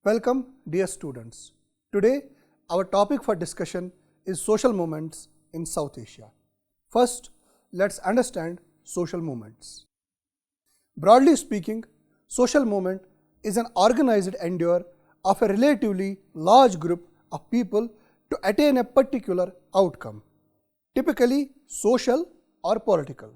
Welcome, dear students. Today, our topic for discussion is social movements in South Asia. First, let's understand social movements. Broadly speaking, social movement is an organized endeavor of a relatively large group of people to attain a particular outcome, typically social or political.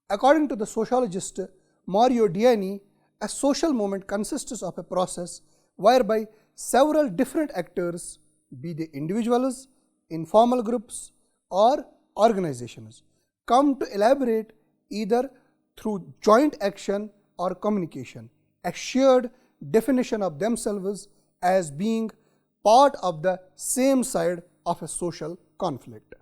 According to the sociologist Mario Diani, a social movement consists of a process whereby several different actors, be they individuals, informal groups, or organizations, come to elaborate either through joint action or communication a shared definition of themselves as being part of the same side of a social conflict.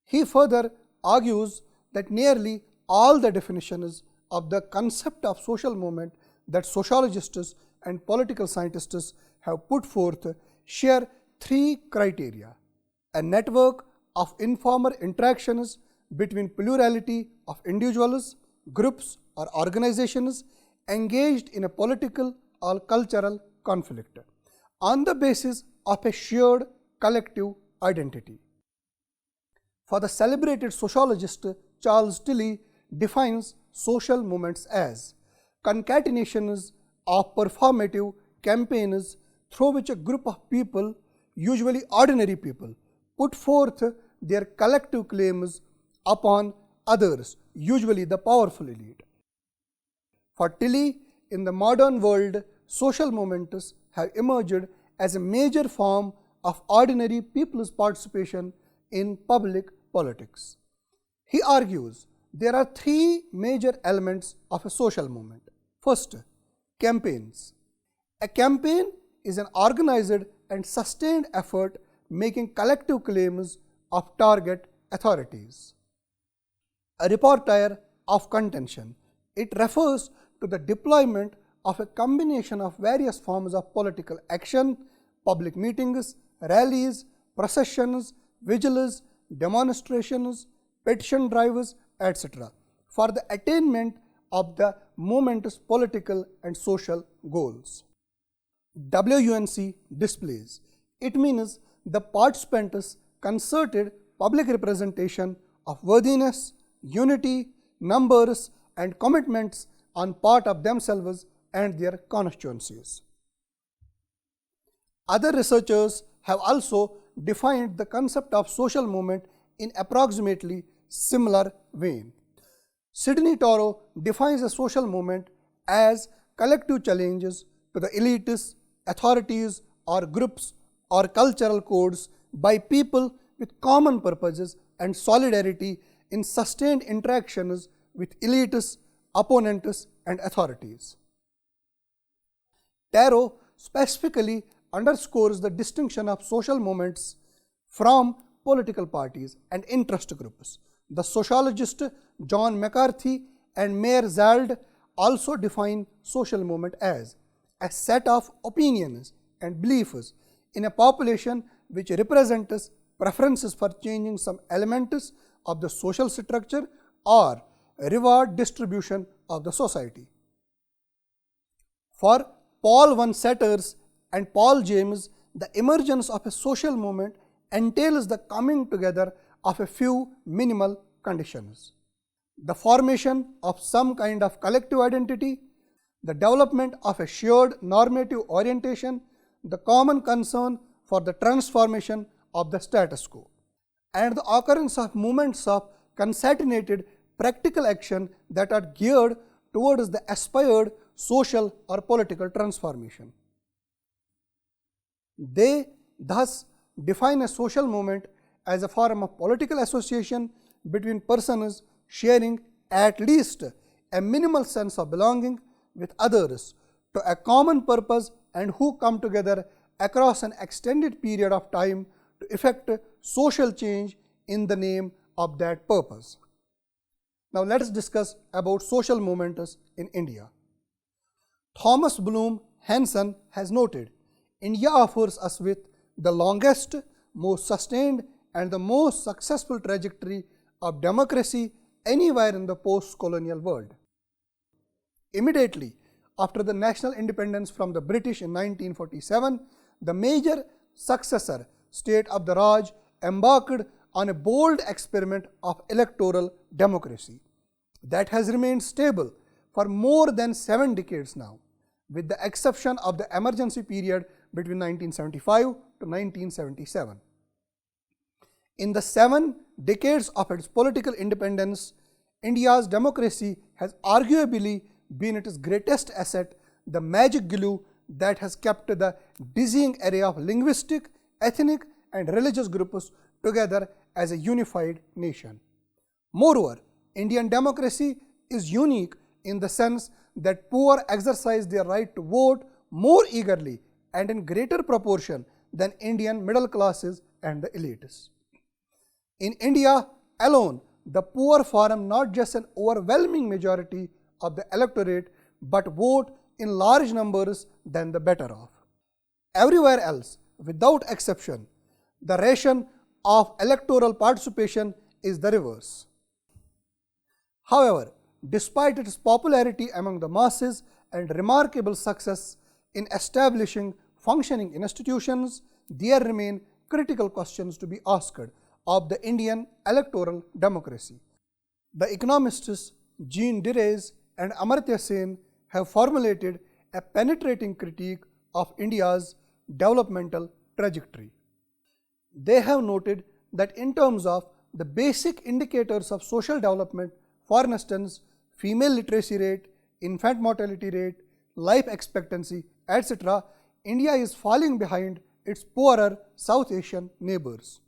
He further argues that nearly all the definitions of the concept of social movement that sociologists and political scientists have put forth share three criteria: a network of informal interactions between plurality of individuals, groups, or organizations engaged in a political or cultural conflict on the basis of a shared collective identity. For the celebrated sociologist Charles Tilly defines social movements as concatenations of performative campaigns through which a group of people, usually ordinary people, put forth their collective claims upon others, usually the powerful elite. For Tilly, in the modern world, social movements have emerged as a major form of ordinary people's participation in public politics. He argues there are three major elements of a social movement. First, campaigns. A campaign is an organized and sustained effort making collective claims of target authorities. A repertoire of contention. It refers to the deployment of a combination of various forms of political action, public meetings, rallies, processions, vigils, demonstrations, petition drives, etc., for the attainment of the movement's political and social goals. WUNC displays. It means the participants' concerted public representation of worthiness, unity, numbers, and commitments on part of themselves and their constituencies. Other researchers have also defined the concept of social movement in approximately similar vein. Sidney Toro defines a social movement as collective challenges to the elites, authorities, or groups or cultural codes by people with common purposes and solidarity in sustained interactions with elites, opponents, and authorities. Taro specifically underscores the distinction of social movements from political parties and interest groups. The sociologist John McCarthy and Mayer Zald also define social movement as a set of opinions and beliefs in a population which represents preferences for changing some elements of the social structure or reward distribution of the society. For Paul van Setters and Paul James, the emergence of a social movement entails the coming together of a few minimal conditions: the formation of some kind of collective identity, the development of a shared normative orientation, the common concern for the transformation of the status quo, and the occurrence of movements of concatenated practical action that are geared towards the aspired social or political transformation. They thus define a social movement as a form of political association between persons sharing at least a minimal sense of belonging with others to a common purpose and who come together across an extended period of time to effect social change in the name of that purpose. Now let us discuss about social movements in India. Thomas Bloom Hansen has noted, India offers us with the longest, most sustained, and the most successful trajectory of democracy anywhere in the post-colonial world. Immediately after the national independence from the British in 1947, the major successor state of the Raj embarked on a bold experiment of electoral democracy that has remained stable for more than 7 decades now, with the exception of the emergency period between 1975 to 1977. In the 7 decades of its political independence, India's democracy has arguably been its greatest asset, the magic glue that has kept the dizzying array of linguistic, ethnic, and religious groups together as a unified nation. Moreover, Indian democracy is unique in the sense that poor exercise their right to vote more eagerly and in greater proportion than Indian middle classes and the elites. In India alone, the poor form not just an overwhelming majority of the electorate but vote in large numbers than the better off. Everywhere else, without exception, the ration of electoral participation is the reverse. However, despite its popularity among the masses and remarkable success in establishing functioning institutions, there remain critical questions to be asked of the Indian electoral democracy. The economists Jean Dires and Amartya Sen have formulated a penetrating critique of India's developmental trajectory. They have noted that in terms of the basic indicators of social development, for instance, female literacy rate, infant mortality rate, life expectancy, etc., India is falling behind its poorer South Asian neighbors.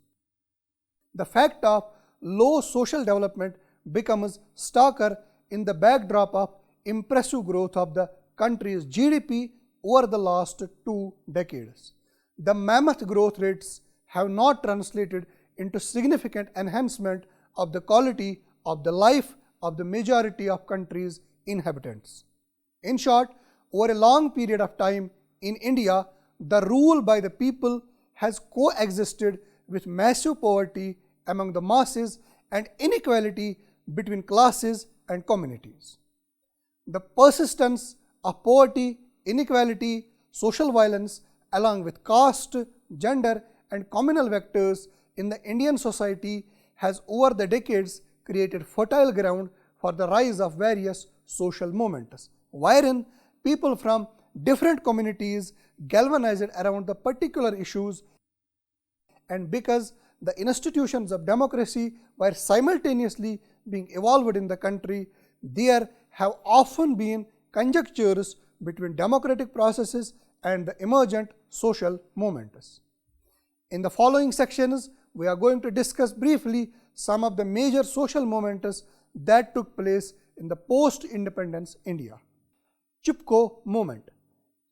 The fact of low social development becomes starker in the backdrop of impressive growth of the country's GDP over the last 2 decades. The mammoth growth rates have not translated into significant enhancement of the quality of the life of the majority of country's inhabitants. In short, over a long period of time in India, the rule by the people has coexisted with massive poverty among the masses and inequality between classes and communities. The persistence of poverty, inequality, social violence, along with caste, gender, and communal vectors in the Indian society has over the decades created fertile ground for the rise of various social movements, wherein people from different communities galvanized around the particular issues, and because the institutions of democracy were simultaneously being evolved in the country, there have often been conjunctures between democratic processes and the emergent social movements. In the following sections, we are going to discuss briefly some of the major social movements that took place in the post-independence India. Chipko movement.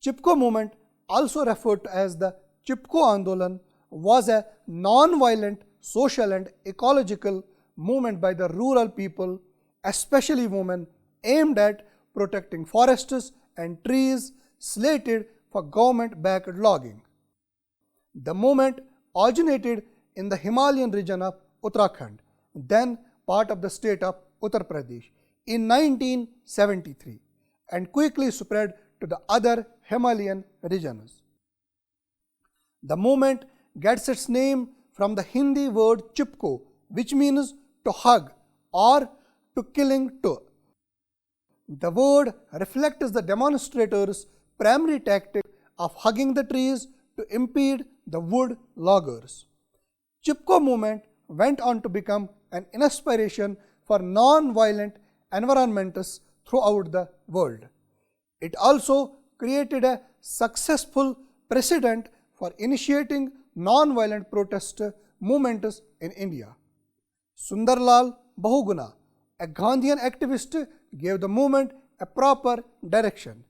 Chipko movement, also referred to as the Chipko Andolan, was a non-violent social and ecological movement by the rural people, especially women, aimed at protecting forests and trees slated for government-backed logging. The movement originated in the Himalayan region of Uttarakhand, then part of the state of Uttar Pradesh, in 1973 and quickly spread to the other Himalayan regions. The movement gets its name from the Hindi word chipko, which means to hug or to killing to. The word reflects the demonstrators' primary tactic of hugging the trees to impede the wood loggers. Chipko movement went on to become an inspiration for non-violent environmentalists throughout the world. It also created a successful precedent for initiating non-violent protest movements in India. Sundarlal Bahuguna, a Gandhian activist, gave the movement a proper direction,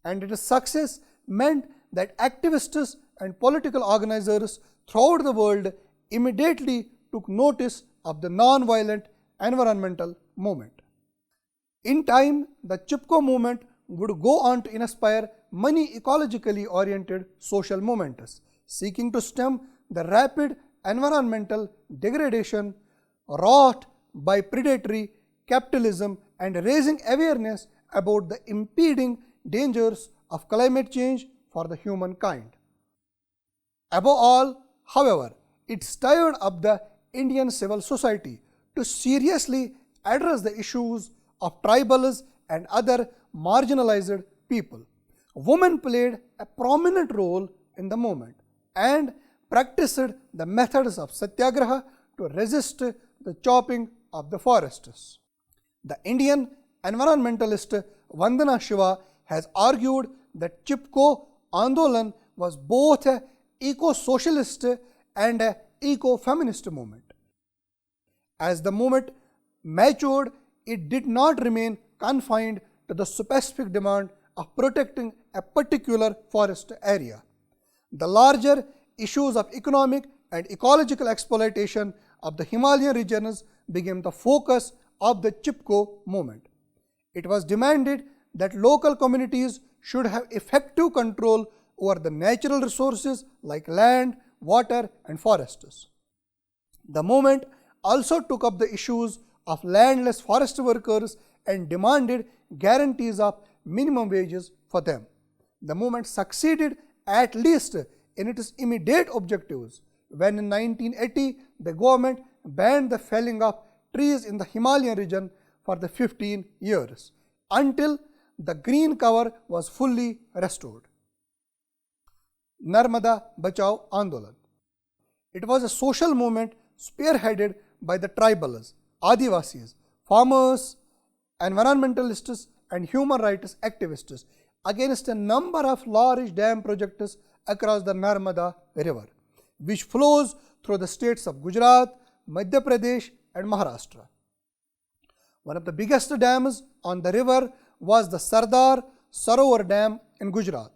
and its success meant that activists and political organizers throughout the world immediately took notice of the non-violent environmental movement. In time, the Chipko movement would go on to inspire many ecologically oriented social movements, seeking to stem the rapid environmental degradation wrought by predatory capitalism and raising awareness about the impeding dangers of climate change for the humankind. Above all, however, it stirred up the Indian civil society to seriously address the issues of tribals and other marginalized people. Women played a prominent role in the movement and practiced the methods of satyagraha to resist the chopping of the forests. The Indian environmentalist Vandana Shiva has argued that Chipko Andolan was both an eco-socialist and an eco-feminist movement. As the movement matured, it did not remain confined to the specific demand of protecting a particular forest area. The larger issues of economic and ecological exploitation of the Himalayan regions became the focus of the Chipko movement. It was demanded that local communities should have effective control over the natural resources like land, water, and forests. The movement also took up the issues of landless forest workers and demanded guarantees of minimum wages for them. The movement succeeded at least in its immediate objectives when in 1980 the government banned the felling of trees in the Himalayan region for the 15 years until the green cover was fully restored. Narmada Bachao Andolan. It was a social movement spearheaded by the tribals, Adivasis, farmers, environmentalists, and human rights activists against a number of large dam projects across the Narmada River, which flows through the states of Gujarat, Madhya Pradesh, and Maharashtra. One of the biggest dams on the river was the Sardar Sarovar Dam in Gujarat.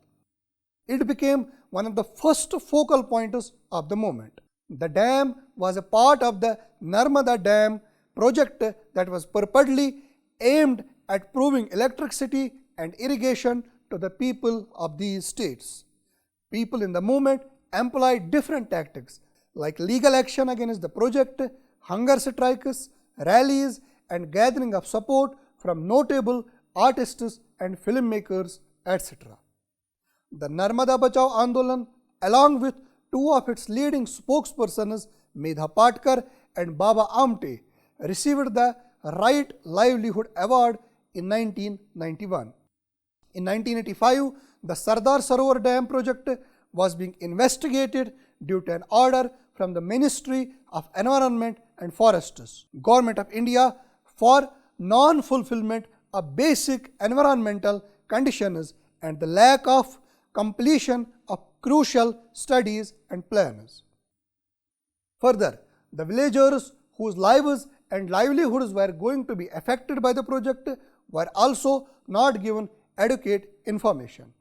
It became one of the first focal points of the movement. The dam was a part of the Narmada Dam project that was purportedly aimed at providing electricity and irrigation to the people of these states. People in the movement employed different tactics like legal action against the project, hunger strikes, rallies, and gathering of support from notable artists and filmmakers, etc. The Narmada Bachao Andolan, along with two of its leading spokespersons, Medha Patkar and Baba Amte, received the Right Livelihood Award in 1991. In 1985, the Sardar Sarovar Dam project was being investigated due to an order from the Ministry of Environment and Forests, Government of India, for non-fulfillment of basic environmental conditions and the lack of completion of crucial studies and plans. Further, the villagers whose lives and livelihoods were going to be affected by the project were also not given adequate information.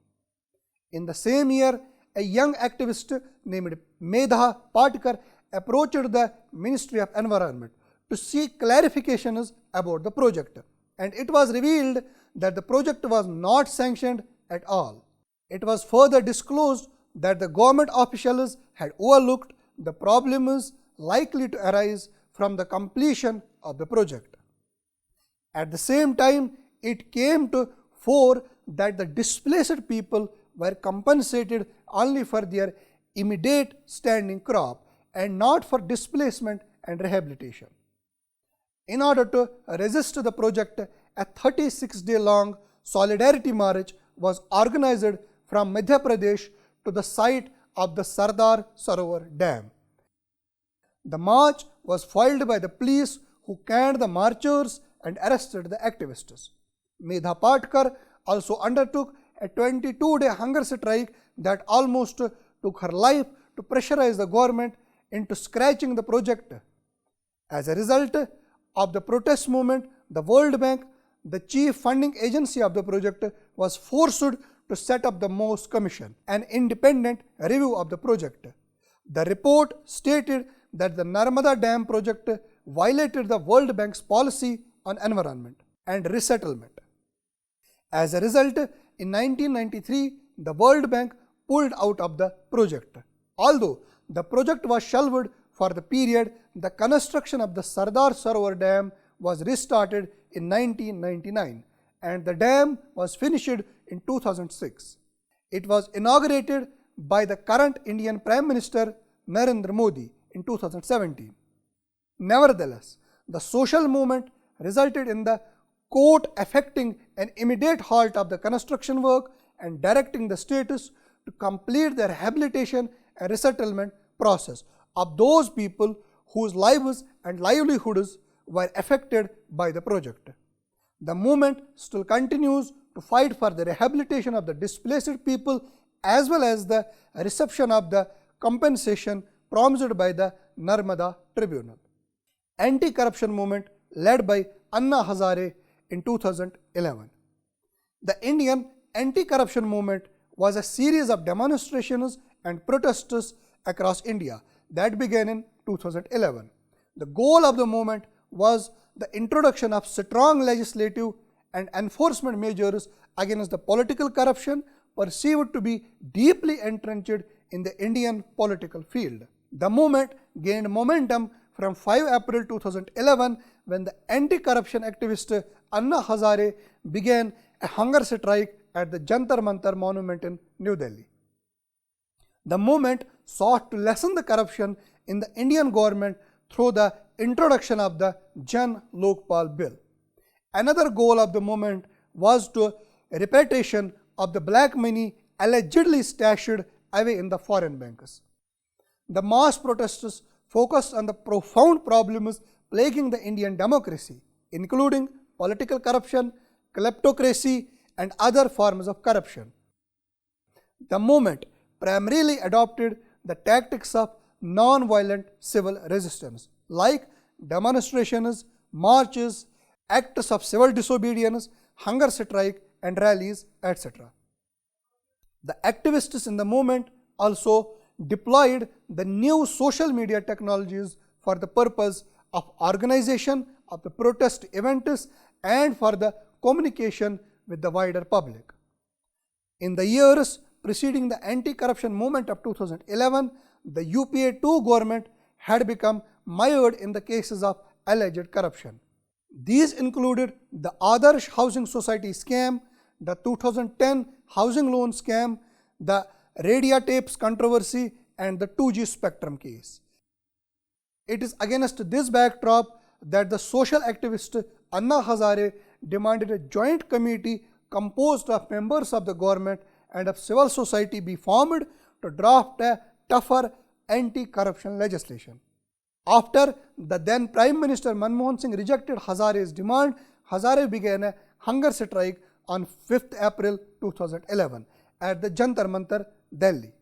In the same year, a young activist named Medha Patkar approached the Ministry of Environment to seek clarifications about the project, and it was revealed that the project was not sanctioned at all. It was further disclosed that the government officials had overlooked the problems likely to arise from the completion of the project. At the same time, it came to fore that the displaced people were compensated only for their immediate standing crop and not for displacement and rehabilitation. In order to resist the project, a 36-day-long solidarity march was organized from Madhya Pradesh to the site of the Sardar Sarovar Dam. The march was foiled by the police, who canned the marchers and arrested the activists. Medha Patkar also undertook a 22-day hunger strike that almost took her life to pressurize the government into scratching the project. As a result of the protest movement, the World Bank, the chief funding agency of the project, was forced to set up the MOS Commission, an independent review of the project. The report stated that the Narmada Dam project violated the World Bank's policy on environment and resettlement. As a result, in 1993, the World Bank pulled out of the project. Although the project was shelved for the period, the construction of the Sardar Sarovar Dam was restarted in 1999, and the dam was finished in 2006. It was inaugurated by the current Indian Prime Minister Narendra Modi in 2017. Nevertheless, the social movement resulted in the court effecting an immediate halt of the construction work and directing the states to complete the rehabilitation and resettlement process of those people whose lives and livelihoods were affected by the project. The movement still continues to fight for the rehabilitation of the displaced people as well as the reception of the compensation promised by the Narmada Tribunal. Anti-corruption movement led by Anna Hazare in 2011. The Indian anti-corruption movement was a series of demonstrations and protests across India that began in 2011. The goal of the movement was the introduction of strong legislative and enforcement measures against the political corruption perceived to be deeply entrenched in the Indian political field. The movement gained momentum from 5 April 2011 when the anti-corruption activist Anna Hazare began a hunger strike at the Jantar Mantar monument in New Delhi. The movement sought to lessen the corruption in the Indian government through the introduction of the Jan Lokpal Bill. Another goal of the movement was to repatriation of the black money allegedly stashed away in the foreign banks. The mass protests focused on the profound problems plaguing the Indian democracy, including political corruption, kleptocracy, and other forms of corruption. The movement primarily adopted the tactics of non-violent civil resistance, like demonstrations, marches, acts of civil disobedience, hunger strike, and rallies, etc. The activists in the movement also deployed the new social media technologies for the purpose of organization of the protest events and for the communication with the wider public. In the years preceding the anti-corruption movement of 2011, the UPA-II government had become mired in the cases of alleged corruption. These included the Adarsh Housing Society scam, the 2010 housing loan scam, the radio tapes controversy, and the 2G spectrum case. It is against this backdrop that the social activist Anna Hazare demanded a joint committee composed of members of the government and of civil society be formed to draft a tougher anti-corruption legislation. After the then Prime Minister Manmohan Singh rejected Hazare's demand, Hazare began a hunger strike on 5th April 2011 at the Jantar Mantar, Delhi.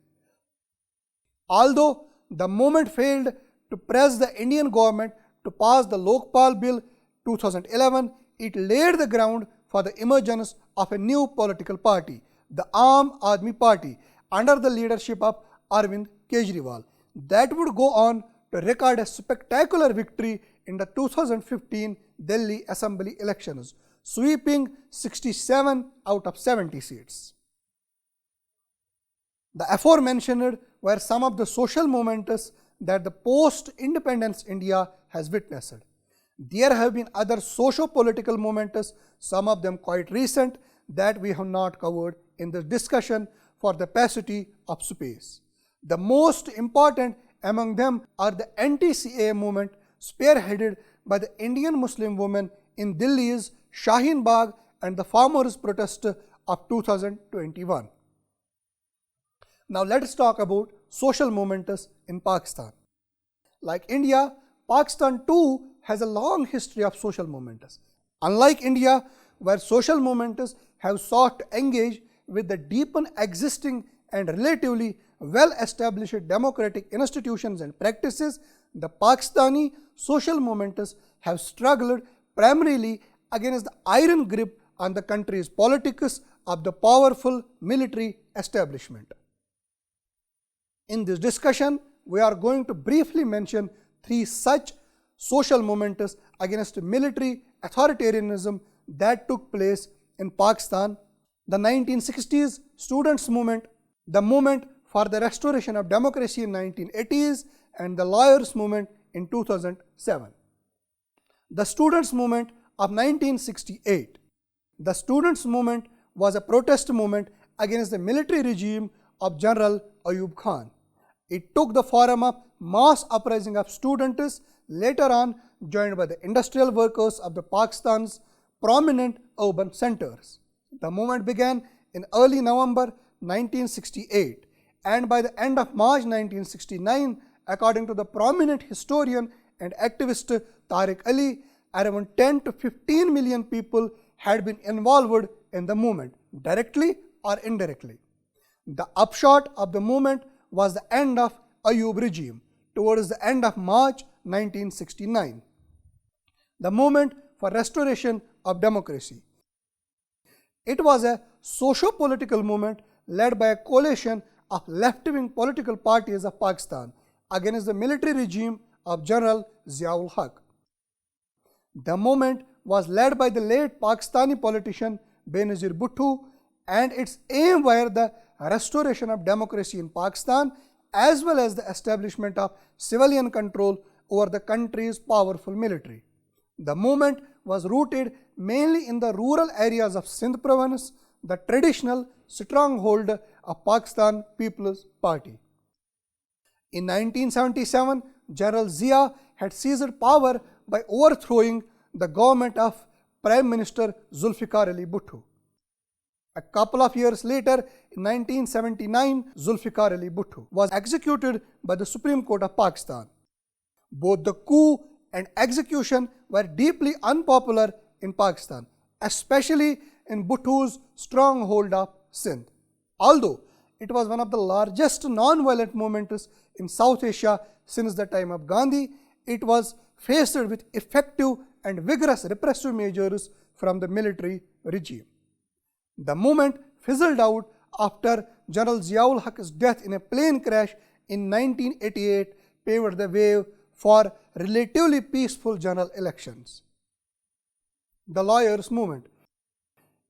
Although the movement failed to press the Indian government to pass the Lokpal Bill 2011, it laid the ground for the emergence of a new political party, the Aam Aadmi Party, under the leadership of Arvind Kejriwal, that would go on to record a spectacular victory in the 2015 Delhi Assembly elections, sweeping 67 out of 70 seats. The aforementioned were some of the social movements that the post-independence India has witnessed. There have been other socio-political movements, some of them quite recent, that we have not covered in this discussion for the paucity of space. The most important among them are the anti-CAA movement spearheaded by the Indian Muslim women in Delhi's Shaheen Bagh and the farmers' protest of 2021. Now let us talk about social movements in Pakistan. Like India, Pakistan too has a long history of social movements. Unlike India, where social movements have sought to engage with the deepened existing and relatively well-established democratic institutions and practices, the Pakistani social movements have struggled primarily against the iron grip on the country's politics of the powerful military establishment. In this discussion, we are going to briefly mention 3 such social movements against military authoritarianism that took place in Pakistan: the 1960s students' movement, the movement for the restoration of democracy in 1980s, and the lawyers' movement in 2007. The students' movement of 1968. The students' movement was a protest movement against the military regime of General Ayub Khan. It took the form of mass uprising of students, later on joined by the industrial workers of the Pakistan's prominent urban centers. The movement began in early November 1968, and by the end of March 1969, according to the prominent historian and activist Tariq Ali, around 10 to 15 million people had been involved in the movement, directly or indirectly. The upshot of the movement was the end of Ayub regime towards the end of March 1969. The movement for restoration of democracy. It was a socio-political movement led by a coalition of left-wing political parties of Pakistan against the military regime of General Zia-ul Haq. The movement was led by the late Pakistani politician Benazir Bhutto, and its aim were the restoration of democracy in Pakistan as well as the establishment of civilian control over the country's powerful military. The movement was rooted mainly in the rural areas of Sindh province, the traditional stronghold of Pakistan People's Party. In 1977, General Zia had seized power by overthrowing the government of Prime Minister Zulfikar Ali Bhutto. A couple of years later, in 1979, Zulfikar Ali Bhutto was executed by the Supreme Court of Pakistan. Both the coup and execution were deeply unpopular in Pakistan, especially in Bhutto's stronghold of Sindh. Although it was one of the largest non-violent movements in South Asia since the time of Gandhi, it was faced with effective and vigorous repressive measures from the military regime. The movement fizzled out after General Zia-ul Haq's death in a plane crash in 1988 paved the way for relatively peaceful general elections. The lawyers' movement.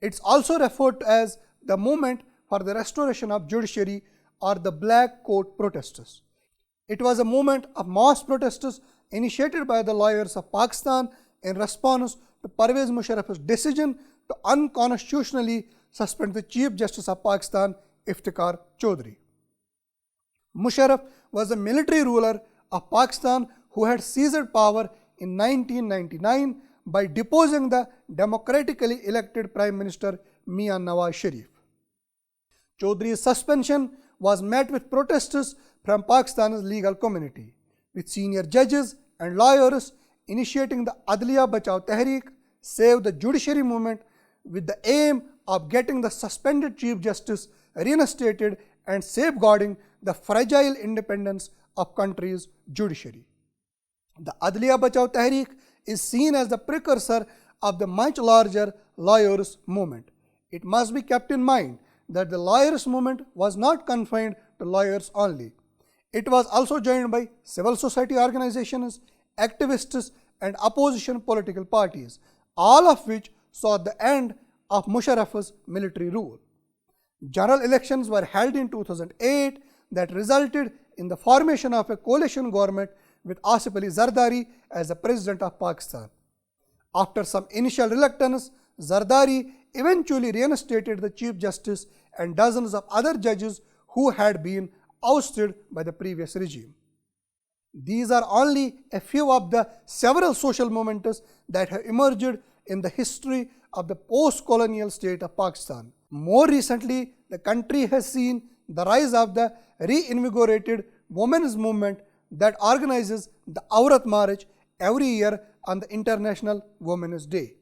It's also referred to as the movement for the restoration of judiciary or the black coat protesters. It was a movement of mass protesters initiated by the lawyers of Pakistan in response to Pervez Musharraf's decision to unconstitutionally suspend the Chief Justice of Pakistan, Iftikhar Chaudhry. Musharraf was a military ruler of Pakistan who had seized power in 1999 by deposing the democratically elected Prime Minister Mian Nawaz Sharif. Chaudhry's suspension was met with protests from Pakistan's legal community, with senior judges and lawyers initiating the Adliya Bachao Tehreek, Save the Judiciary movement, with the aim of getting the suspended Chief Justice reinstated and safeguarding the fragile independence of country's judiciary. The Adliya Bachao Tehreek is seen as the precursor of the much larger lawyers' movement. It must be kept in mind that the lawyers' movement was not confined to lawyers only. It was also joined by civil society organizations, activists, and opposition political parties, all of which saw the end of Musharraf's military rule. General elections were held in 2008 that resulted in the formation of a coalition government with Asif Ali Zardari as the President of Pakistan. After some initial reluctance, Zardari eventually reinstated the Chief Justice and dozens of other judges who had been ousted by the previous regime. These are only a few of the several social movements that have emerged in the history of the post-colonial state of Pakistan. More recently, the country has seen the rise of the reinvigorated women's movement that organizes the Aurat March every year on the International Women's Day.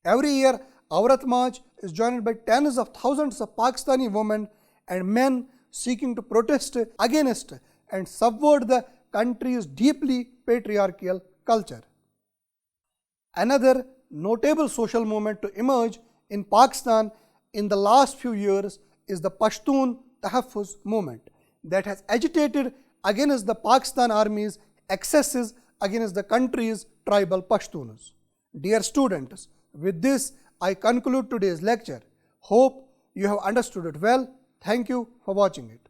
Every year, Aurat March is joined by tens of thousands of Pakistani women and men seeking to protest against and subvert the country's deeply patriarchal culture. Another notable social movement to emerge in Pakistan in the last few years is the Pashtun Tahaffuz movement that has agitated against the Pakistan Army's excesses against the country's tribal Pashtuns. Dear students, with this I conclude today's lecture. Hope you have understood it well. Thank you for watching it.